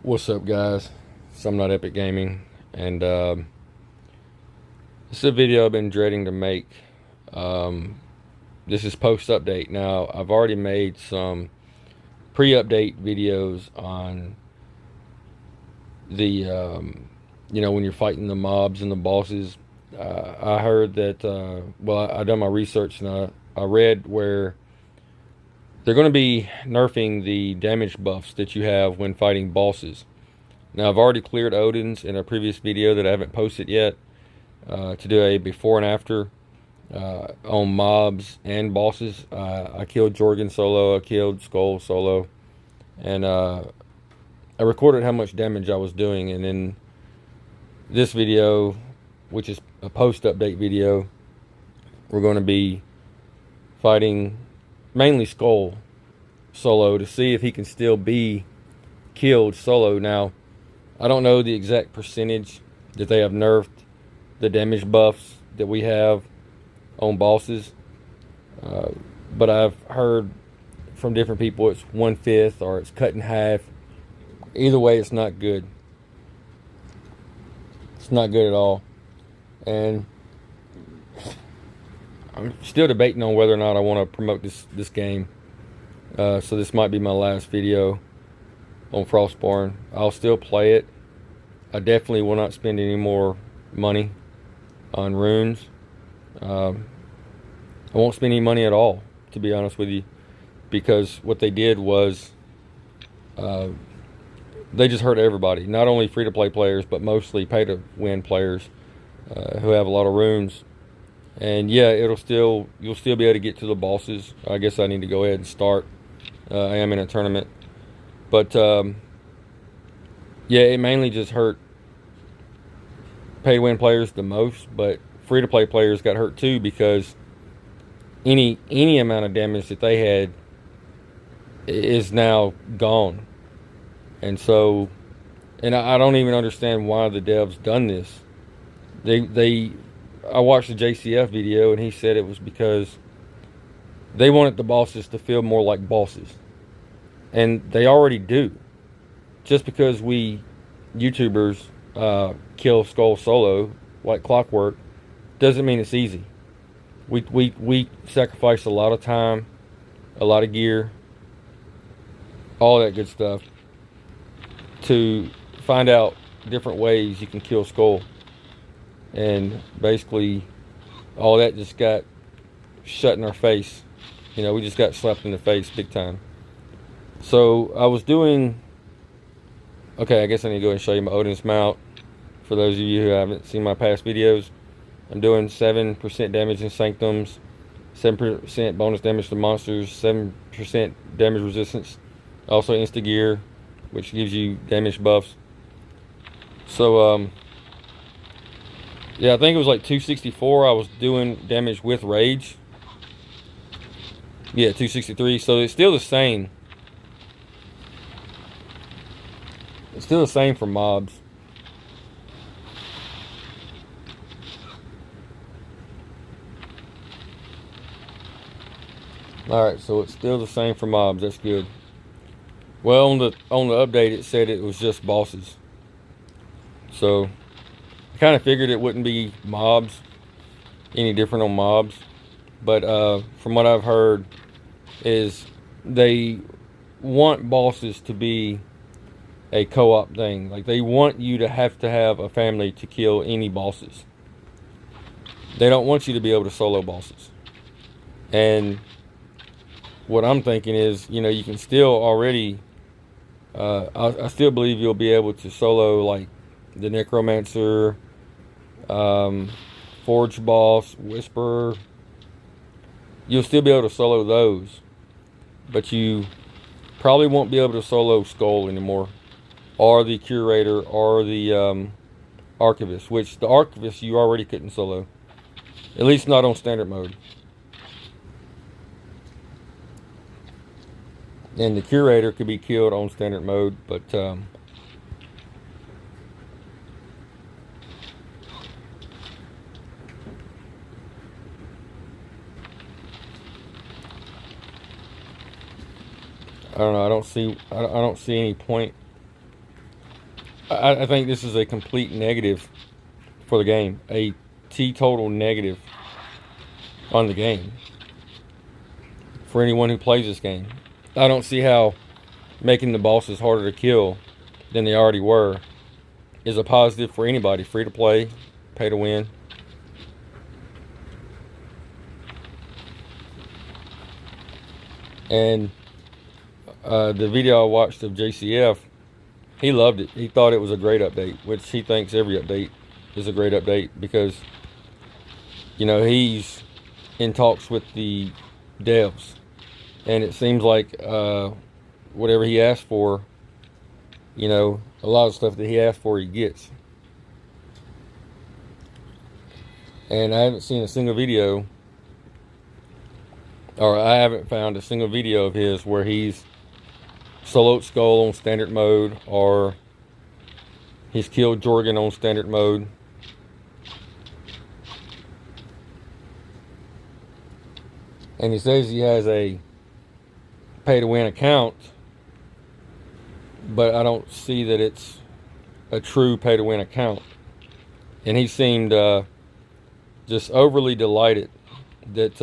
What's up, guys? Some Not Epic Gaming, and this is a video I've been dreading to make. This is post update. Now, I've already made some pre-update videos on the when you're fighting the mobs and the bosses. I heard that I done my research, and I read where they're going to be nerfing the damage buffs that you have when fighting bosses. Now, I've already cleared Odin's in a previous video that I haven't posted yet to do a before and after on mobs and bosses. I killed Jorgen solo, I killed Skoll solo, and I recorded how much damage I was doing. And in this video, which is a post-update video, we're going to be fighting mainly Skoll solo to see if he can still be killed solo. Now, I don't know the exact percentage that they have nerfed the damage buffs that we have on bosses, but I've heard from different people it's 1/5 or it's cut in half. Either way, it's not good. It's not good at all. And I'm still debating on whether or not I want to promote this game. So this might be my last video on Frostborn. I'll still play it. I definitely will not spend any more money on runes. I won't spend any money at all, to be honest with you, because what they did was they just hurt everybody. Not only free-to-play players, but mostly pay-to-win players who have a lot of runes. And yeah, you'll still be able to get to the bosses. I guess I need to go ahead and start. I am in a tournament, but yeah, it mainly just hurt pay-to-win players the most. But free-to-play players got hurt too, because any amount of damage that they had is now gone. And so, and I don't even understand why the devs done this. I watched the JCF video, and he said it was because they wanted the bosses to feel more like bosses. And they already do. Just because we YouTubers kill Skoll solo like clockwork doesn't mean it's easy. We sacrifice a lot of time, a lot of gear, all that good stuff to find out different ways you can kill Skoll. And basically all that just got shut in our face. We just got slapped in the face big time. So I was doing, okay, I guess I need to go ahead and show you my Odin's mount. For those of you who haven't seen my past videos, I'm doing 7% damage in Sanctums, 7% bonus damage to monsters, 7% damage resistance, also insta gear, which gives you damage buffs. So yeah, I think it was like 264 I was doing damage with rage. Yeah, 263. So it's still the same. It's still the same for mobs. Alright, so it's still the same for mobs. That's good. Well, on the update it said it was just bosses. So I kind of figured it wouldn't be mobs any different on mobs. But from what I've heard is they want bosses to be a co-op thing. Like, they want you to have a family to kill any bosses. They don't want you to be able to solo bosses. And what I'm thinking is, you can still already I still believe you'll be able to solo like the Necromancer, Forge boss, Whisperer. You'll still be able to solo those, but you probably won't be able to solo Skoll anymore, or the Curator, or the Archivist, which the Archivist you already couldn't solo, at least not on standard mode. And the Curator could be killed on standard mode, but I don't know. I don't see any point I think this is a complete negative for the game. A teetotal negative on the game for anyone who plays this game. I don't see how making the bosses harder to kill than they already were is a positive for anybody. Free to play, pay to win. And the video I watched of JCF, he loved it. He thought it was a great update, which he thinks every update is a great update because, you know, he's in talks with the devs. And it seems like whatever he asked for, you know, a lot of stuff that he asked for, he gets. And I haven't seen a single video, or I haven't found a single video of his where he's soloed Skoll on standard mode, or he's killed Jorgen on standard mode. And he says he has a pay-to-win account, but I don't see that it's a true pay-to-win account. And he seemed just overly delighted that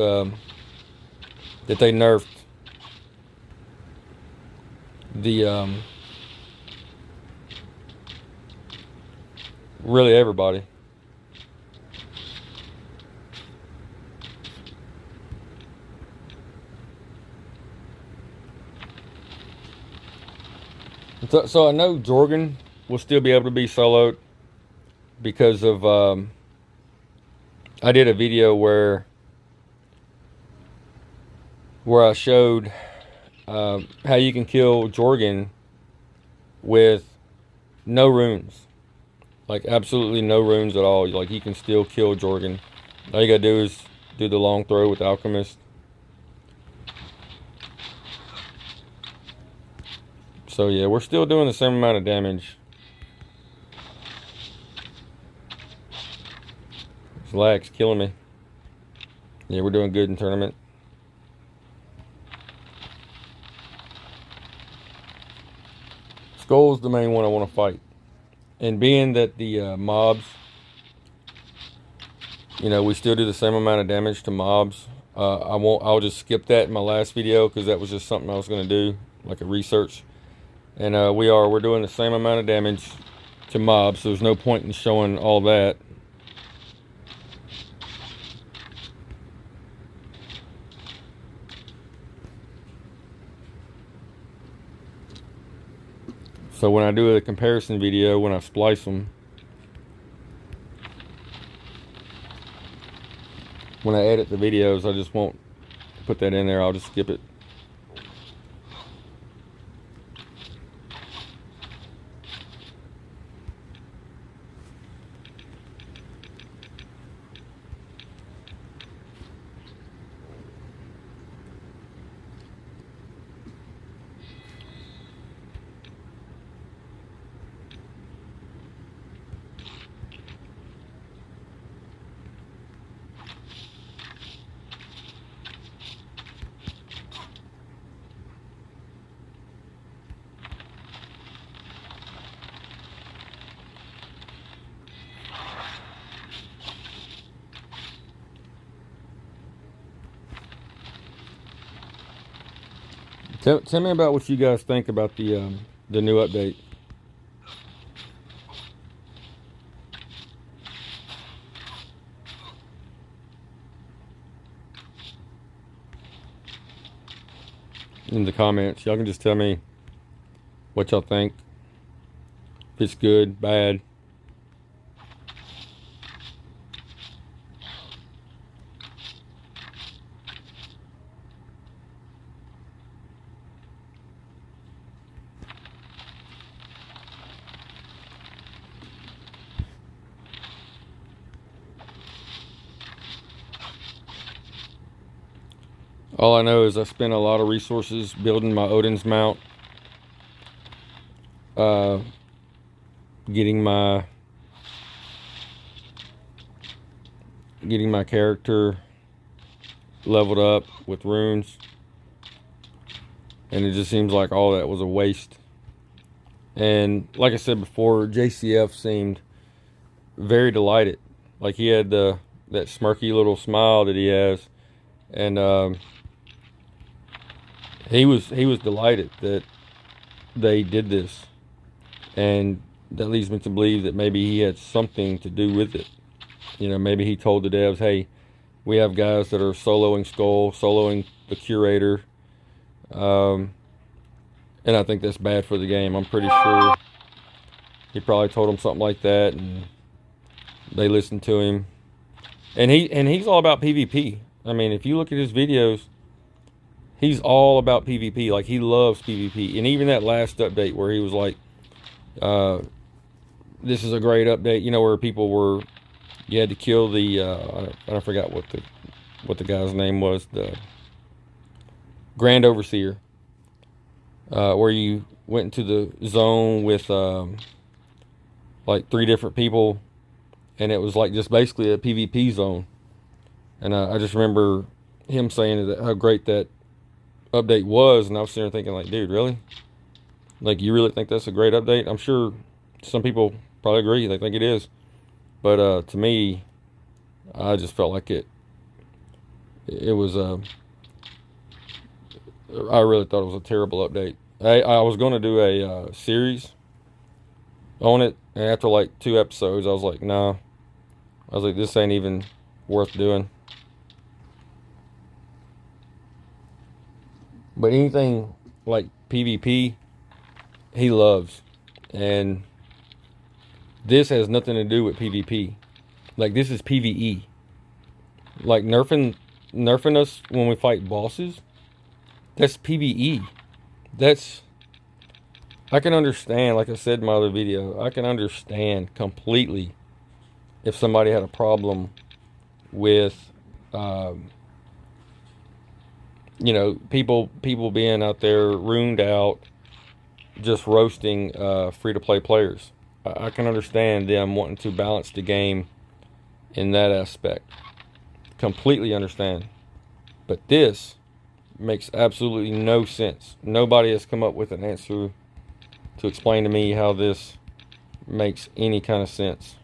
that they nerfed the really everybody. So I know Jorgen will still be able to be soloed because of I did a video where I showed how you can kill Jorgen with no runes, like absolutely no runes at all. Like you can still kill Jorgen. All you gotta do is do the long throw with Alchemist. So yeah, we're still doing the same amount of damage. This lag's killing me. Yeah, we're doing good in tournament. Skoll's the main one I want to fight. And being that the mobs, you know, we still do the same amount of damage to mobs. I'll just skip that in my last video because that was just something I was going to do, like a research. And we're doing the same amount of damage to mobs, so there's no point in showing all that. So when I do a comparison video, when I splice them, when I edit the videos, I just won't put that in there. I'll just skip it. Tell me about what you guys think about the new update. In the comments, y'all can just tell me what y'all think. If it's good, bad. All I know is I spent a lot of resources building my Odin's mount, getting my character leveled up with runes, and it just seems like all that was a waste And like I said before, JCF seemed very delighted. Like he had that smirky little smile that he has, and he was delighted that they did this, and that leads me to believe that maybe he had something to do with it. You know, maybe he told the devs, "Hey, we have guys that are soloing Skoll, soloing the curator," and I think that's bad for the game. I'm pretty sure he probably told them something like that, and they listened to him. And he's all about PvP. I mean, if you look at his videos, he's all about PvP. Like, he loves PvP. And even that last update where he was like, this is a great update, you know, where people were, you had to kill the I forgot what the guy's name was, the Grand Overseer, where you went into the zone with like 3 different people, and it was like just basically a PvP zone. And I just remember him saying that how great that update was, and I was sitting there thinking, like, dude, really? Like, you really think that's a great update? I'm sure some people probably agree, they think it is, but to me, I just felt like it was I really thought it was a terrible update. I was going to do a series on it, and after like 2 episodes, I was like, nah. I was like, this ain't even worth doing. But anything like PvP, he loves. And this has nothing to do with PvP. Like, this is PvE. Like, nerfing us when we fight bosses, that's PvE. I can understand, like I said in my other video, I can understand completely if somebody had a problem with, you know, people being out there ruined out, just roasting free-to-play players. I can understand them wanting to balance the game in that aspect. Completely understand. But this makes absolutely no sense. Nobody has come up with an answer to explain to me how this makes any kind of sense.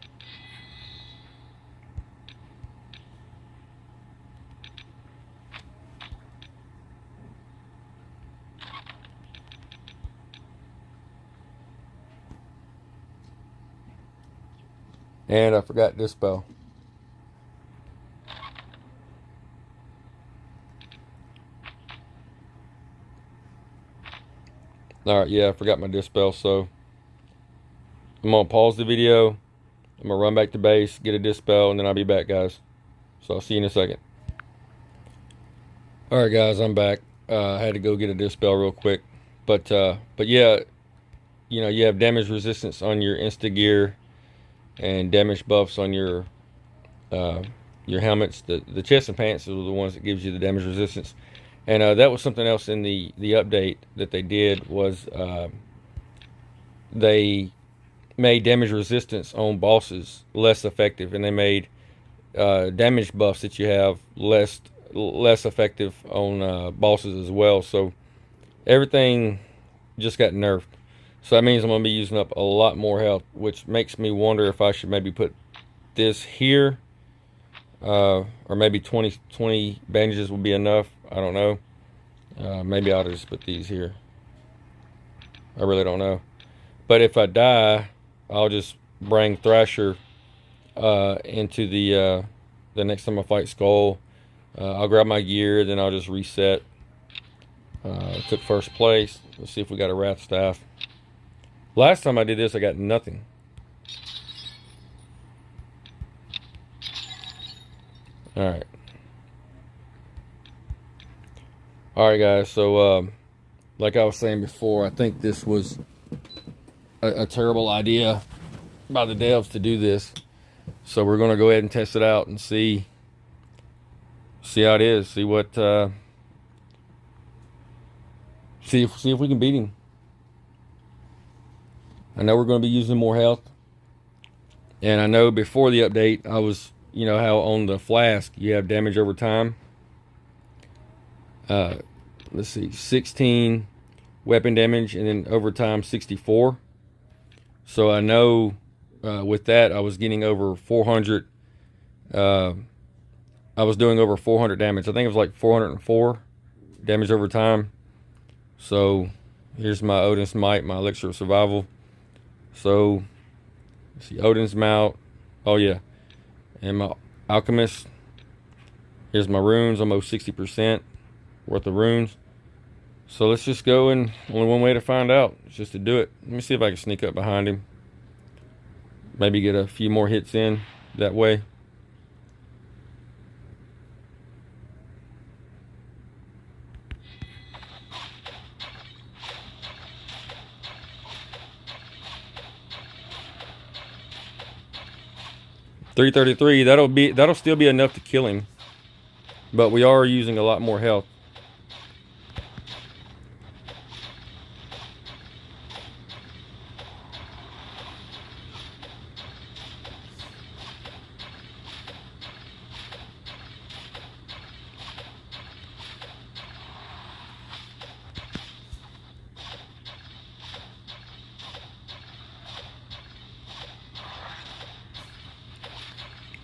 And I forgot Dispel. Alright, yeah, I forgot my Dispel, so I'm going to pause the video. I'm going to run back to base, get a Dispel, and then I'll be back, guys. So I'll see you in a second. Alright, guys, I'm back. I had to go get a Dispel real quick. But yeah, you know, you have damage resistance on your insta gear and damage buffs on your helmets. The chest and pants are the ones that gives you the damage resistance. And that was something else in the update that they did, was they made damage resistance on bosses less effective, and they made damage buffs that you have less effective on bosses as well. So everything just got nerfed. So that means I'm going to be using up a lot more health, which makes me wonder if I should maybe put this here, or maybe 20 bandages will be enough. I don't know. Maybe I'll just put these here. I really don't know. But if I die, I'll just bring Thrasher into the next time I fight Skoll. I'll grab my gear, then I'll just reset. Took first place. Let's see if we got a Wrath Staff. Last time I did this, I got nothing. Alright. Alright, guys. So, like I was saying before, I think this was a terrible idea by the devs to do this. So we're going to go ahead and test it out and see how it is. See what... see if we can beat him. I know we're going to be using more health. And I know before the update, I was, you know, how on the flask you have damage over time. Let's see, 16 weapon damage, and then over time 64. So I know with that I was getting over 400. I was doing over 400 damage. I think it was like 404 damage over time. So here's my Odin's Might, my Elixir of Survival. So let's see, Odin's Mount. Oh yeah, and my Alchemist. Here's my runes, almost 60% worth of runes. So let's just go, and only one way to find out is just to do it. Let me see if I can sneak up behind him. Maybe get a few more hits in that way. $333. That'll still be enough to kill him. But we are using a lot more health.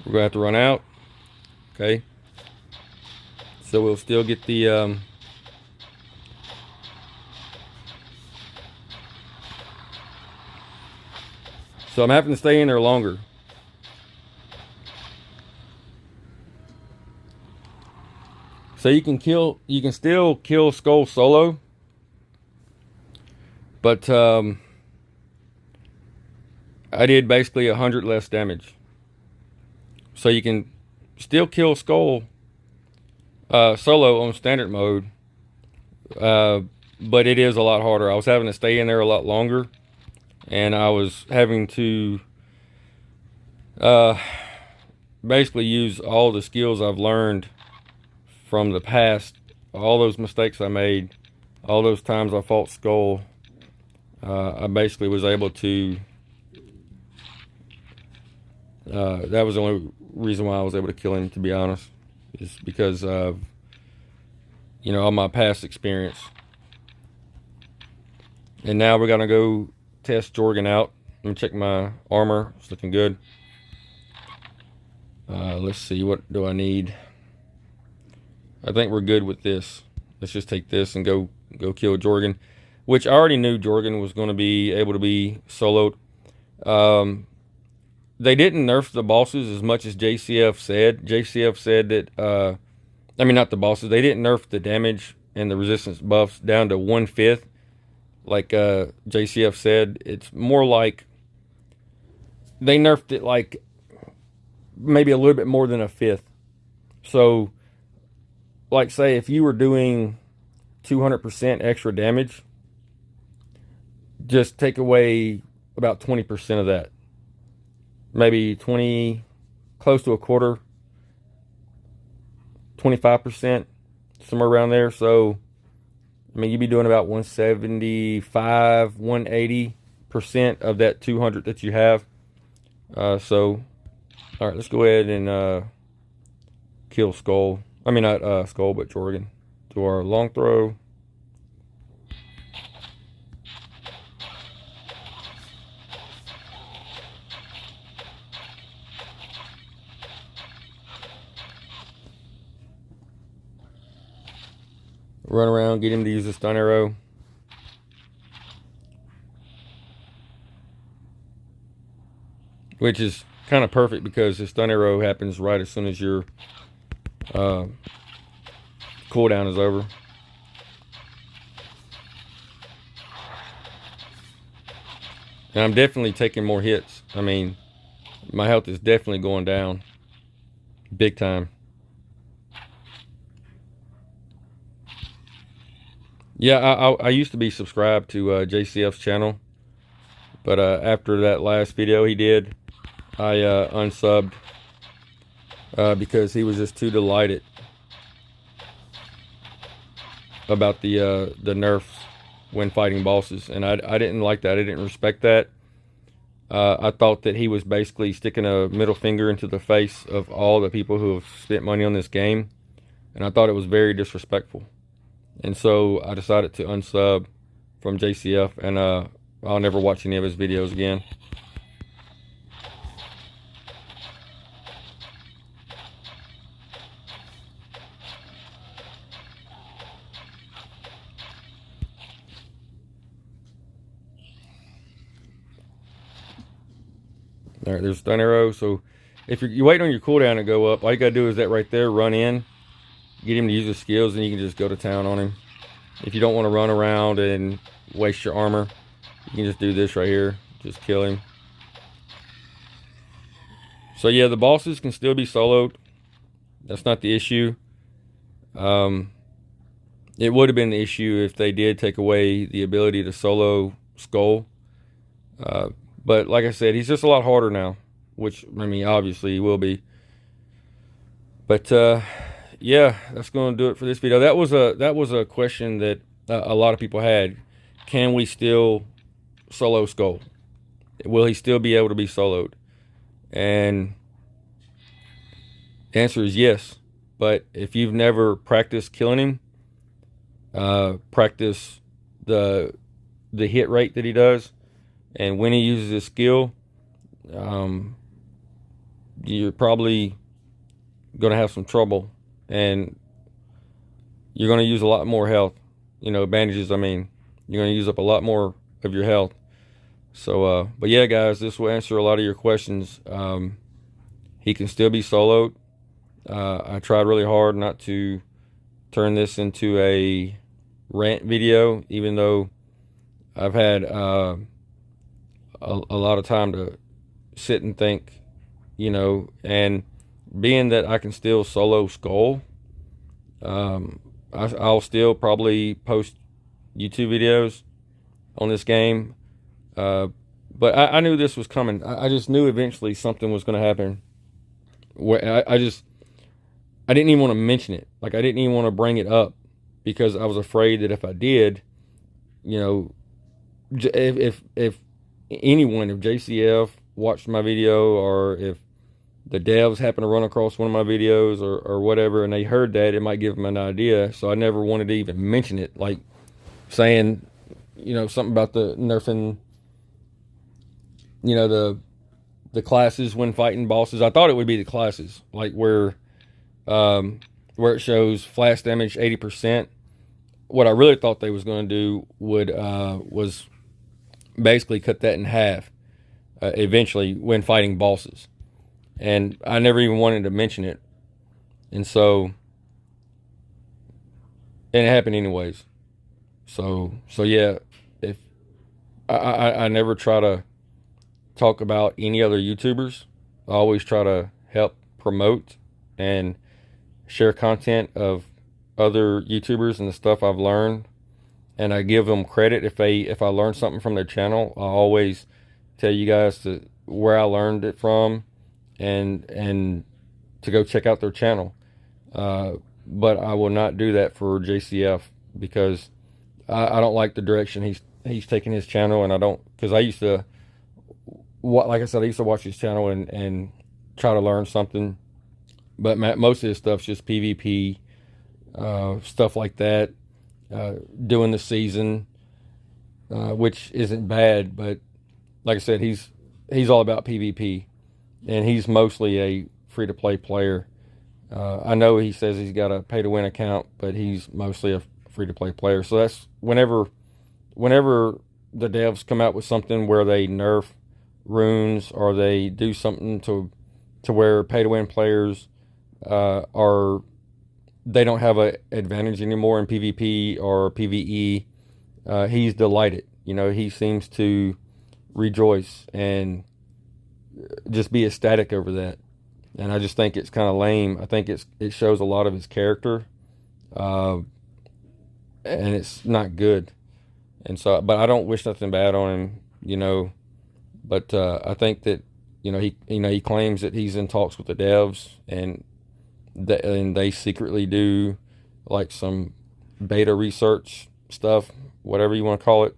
We're gonna have to run out. Okay. So we'll still get the so I'm having to stay in there longer. So you can still kill Skoll solo, but I did basically 100 less damage. So you can still kill Skoll solo on standard mode, but it is a lot harder. I was having to stay in there a lot longer, and I was having to basically use all the skills I've learned from the past, all those mistakes I made, all those times I fought Skoll. I basically was able to that was the only reason why I was able to kill him, to be honest, is because of, you know, all my past experience. And now we're gonna go test Jorgen out. Let me check my armor. It's looking good. Let's see, what do I need? I think we're good with this. Let's just take this and go kill Jorgen, which I already knew Jorgen was going to be able to be soloed. They didn't nerf the bosses as much as JCF said. JCF said that, I mean, not the bosses. They didn't nerf the damage and the resistance buffs down to 1/5. Like JCF said, it's more like they nerfed it like maybe a little bit more than 1/5. So, like, say if you were doing 200% extra damage, just take away about 20% of that. Maybe 20, close to a quarter, 25%, somewhere around there. So, I mean, you'd be doing about 175, 180% of that 200 that you have. So, all right, let's go ahead and kill Skoll. I mean, not Skoll, but Jorgen. Do our long throw. Run around, get him to use the stun arrow. Which is kind of perfect because the stun arrow happens right as soon as your cooldown is over. And I'm definitely taking more hits. I mean, my health is definitely going down big time. Yeah, I used to be subscribed to JCF's channel, but after that last video he did, I unsubbed because he was just too delighted about the nerfs when fighting bosses, and I didn't like that. I didn't respect that. I thought that he was basically sticking a middle finger into the face of all the people who have spent money on this game, and I thought it was very disrespectful. And so I decided to unsub from JCF, and I'll never watch any of his videos again. All right, there's stun arrow. So if you're waiting on your cooldown to go up, all you gotta do is that right there, run in, get him to use his skills, and you can just go to town on him. If you don't want to run around and waste your armor, you can just do this right here, just kill him. So yeah, the bosses can still be soloed. That's not the issue. It would have been the issue if they did take away the ability to solo Skoll. But like I said, he's just a lot harder now, which, I mean, obviously he will be. But yeah, that's going to do it for this video. That was a question that a lot of people had. Can we still solo Skoll? Will he still be able to be soloed? And the answer is yes. But if you've never practiced killing him, practice the hit rate that he does, and when he uses his skill, you're probably going to have some trouble, and you're going to use a lot more health. You know, bandages, I mean. You're going to use up a lot more of your health. So, but yeah, guys, this will answer a lot of your questions. He can still be soloed. I tried really hard not to turn this into a rant video, even though I've had a lot of time to sit and think, you know, and being that I can still solo Skoll, I'll still probably post YouTube videos on this game. But I knew this was coming. I just knew eventually something was going to happen. Where I didn't even want to mention it. Like, I didn't even want to bring it up because I was afraid that if I did, you know, if anyone, if JCF watched my video, or if the devs happen to run across one of my videos or whatever, and they heard that, it might give them an idea. So I never wanted to even mention it, like saying, you know, something about the nerfing, you know, the classes when fighting bosses. I thought it would be the classes, like where it shows flash damage 80%. What I really thought they was going to do was basically cut that in half eventually when fighting bosses. And I never even wanted to mention it. And so, and it happened anyways. So yeah, if I never try to talk about any other YouTubers. I always try to help promote and share content of other YouTubers and the stuff I've learned, and I give them credit if I learn something from their channel. I always tell you guys where I learned it from, and to go check out their channel. But I will not do that for JCF because I don't like the direction he's taking his channel, and I don't, because I used to, like I said, I used to watch his channel and try to learn something, but most of his stuff's just PvP, stuff like that, doing the season, which isn't bad, but like I said, he's all about PvP, and he's mostly a free-to-play player. I know he says he's got a pay-to-win account, but he's mostly a free-to-play player. So that's whenever the devs come out with something where they nerf runes, or they do something to where pay-to-win players they don't have an advantage anymore in PvP or PvE, he's delighted. You know, he seems to rejoice and just be ecstatic over that. And I just think it's kind of lame. I think it shows a lot of his character, and it's not good. And so, but I don't wish nothing bad on him, you know. But I think that, you know, he claims that he's in talks with the devs, and they secretly do like some beta research stuff, whatever you want to call it,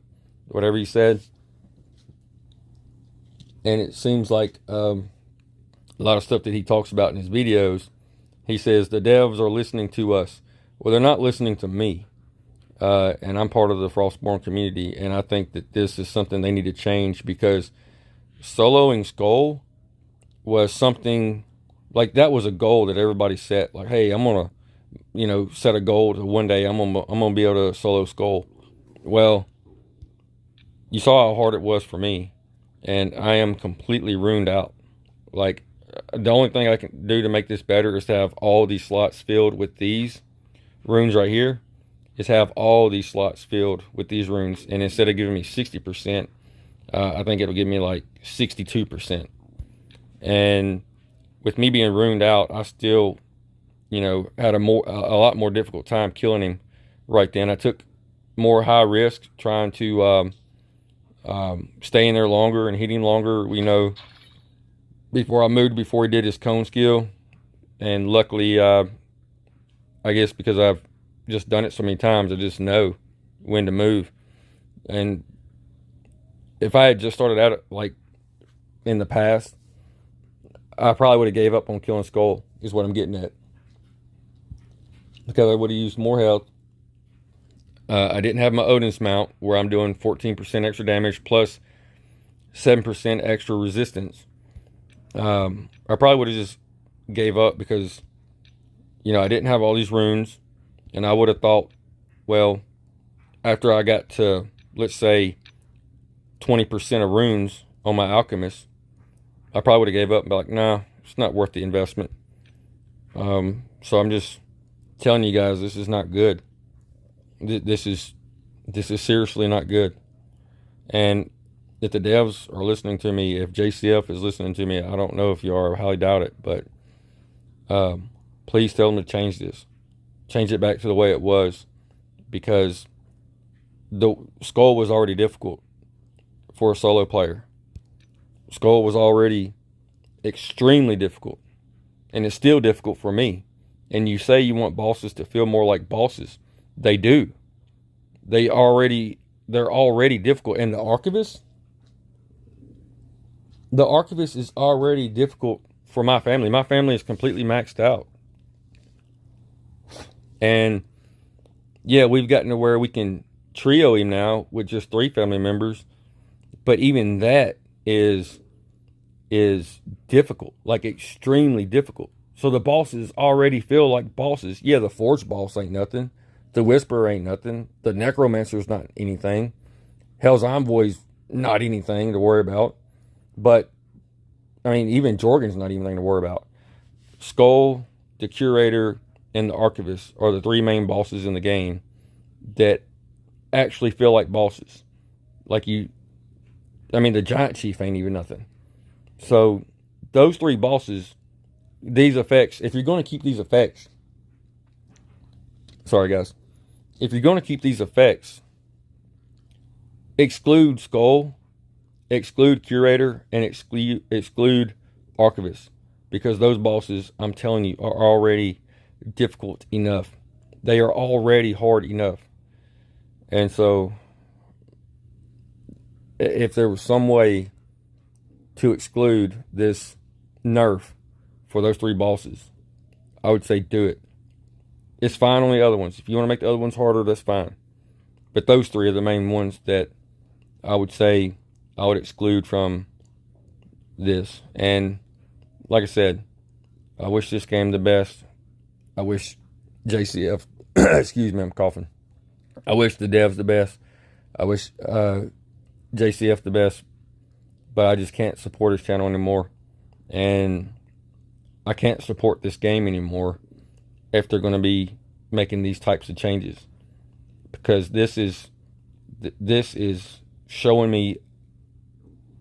whatever he said. And it seems like a lot of stuff that he talks about in his videos, he says the devs are listening to us. Well, they're not listening to me. and I'm part of the Frostborn community, and I think that this is something they need to change, because soloing Skoll was something like that was a goal that everybody set. Like, hey, I'm gonna, set a goal to one day I'm gonna be able to solo Skoll. Well, you saw how hard it was for me, and I am completely ruined out. Like, the only thing I can do to make this better is to have all these slots filled with these runes right here. Is have all these slots filled with these runes, and instead of giving me 60%, I think it'll give me like 62%. And with me being ruined out, I still, had a lot more difficult time killing him right then. I took more high risk trying to stay in there longer and hit him longer, before I moved, before he did his cone skill. And luckily, I guess because I've just done it so many times, I just know when to move. And if I had just started out like in the past, I probably would have gave up on killing Skoll, is what I'm getting at. Because I would have used more health. I didn't have my Odin's mount, where I'm doing 14% extra damage plus 7% extra resistance. I probably would have just gave up, because, I didn't have all these runes. And I would have thought, well, after I got to, let's say, 20% of runes on my alchemist, I probably would have gave up and be like, nah, it's not worth the investment. So I'm just telling you guys, this is not good. This is seriously not good. And if the devs are listening to me, if JCF is listening to me, I don't know if you are, I highly doubt it, but please tell them to change this. Change it back to the way it was, because the Skoll was already difficult for a solo player. Skoll was already extremely difficult, and it's still difficult for me. And you say you want bosses to feel more like bosses. They do. They're already difficult. And the Archivist is already difficult for my family. My family is completely maxed out. And yeah, we've gotten to where we can trio him now with just 3 family members. But even that is difficult, like extremely difficult. So the bosses already feel like bosses. Yeah, the Forge boss ain't nothing. The Whisperer ain't nothing. The Necromancer's not anything. Hell's Envoy's not anything to worry about. But, I mean, even Jorgen's not anything to worry about. Skoll, the Curator, and the Archivist are the 3 main bosses in the game that actually feel like bosses. The Giant Chief ain't even nothing. So, those 3 bosses, these effects, if you're going to keep these effects, sorry guys, if you're going to keep these effects, exclude Skoll, exclude Curator, and exclude Archivist, because those bosses, I'm telling you, are already difficult enough. They are already hard enough. And so, if there was some way to exclude this nerf for those 3 bosses, I would say do it. It's fine on the other ones. If you want to make the other ones harder, that's fine. But those 3 are the main ones that I would say I would exclude from this. And like I said, I wish this game the best. I wish JCF, excuse me, I'm coughing. I wish the devs the best. I wish JCF the best. But I just can't support his channel anymore. And I can't support this game anymore if they're going to be making these types of changes. Because this is showing me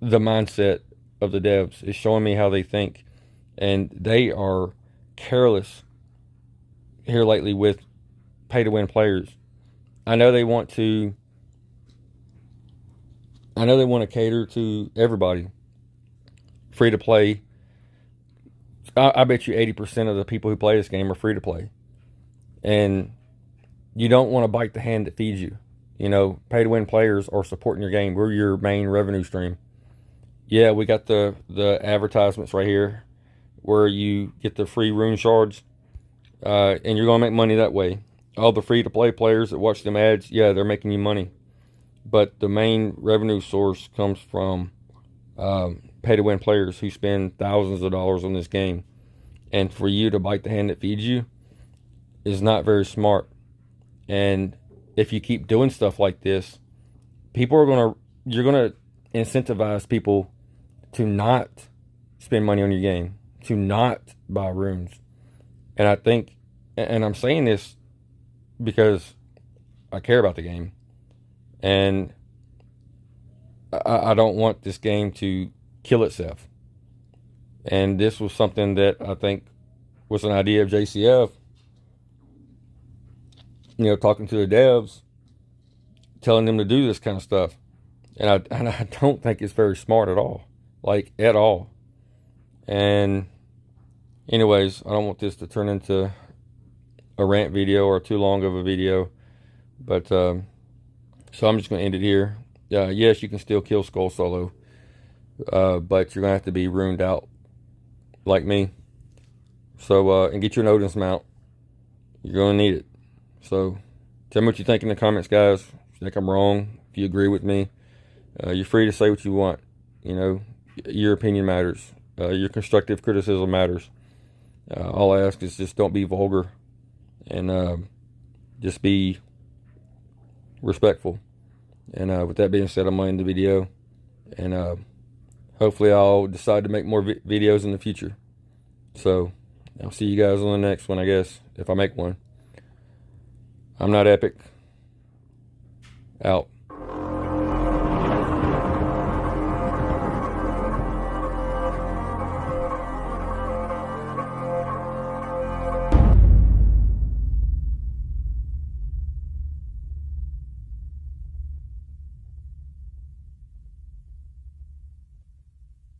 the mindset of the devs. It's showing me how they think. And they are careless here lately with pay-to-win players. I know they want to cater to everybody. Free to play. I bet you 80% of the people who play this game are free to play. And you don't want to bite the hand that feeds you. Pay-to-win players are supporting your game. We're your main revenue stream. Yeah, we got the advertisements right here where you get the free rune shards. And you're going to make money that way. all the free-to-play players that watch them ads, yeah, they're making you money. But the main revenue source comes from pay-to-win players who spend thousands of dollars on this game. And for you to bite the hand that feeds you is not very smart. And if you keep doing stuff like this, you're gonna incentivize people to not spend money on your game, to not buy runes. And I think, and I'm saying this because I care about the game, and I don't want this game to kill itself. And this was something that I think was an idea of JCF, talking to the devs, telling them to do this kind of stuff. And I don't think it's very smart at all. Like, at all. And anyways, I don't want this to turn into a rant video or too long of a video. But, so I'm just going to end it here. Yes, you can still kill Skoll solo. But you're going to have to be ruined out like me. So, and get your Odin's mount. You're going to need it. So, tell me what you think in the comments, guys. If you think I'm wrong, if you agree with me, you're free to say what you want. Your opinion matters. Your constructive criticism matters. All I ask is just don't be vulgar, and just be respectful. And with that being said, I'm going to end the video, and hopefully I'll decide to make more videos in the future. So, I'll see you guys on the next one, I guess, if I make one. I'm not epic. Out.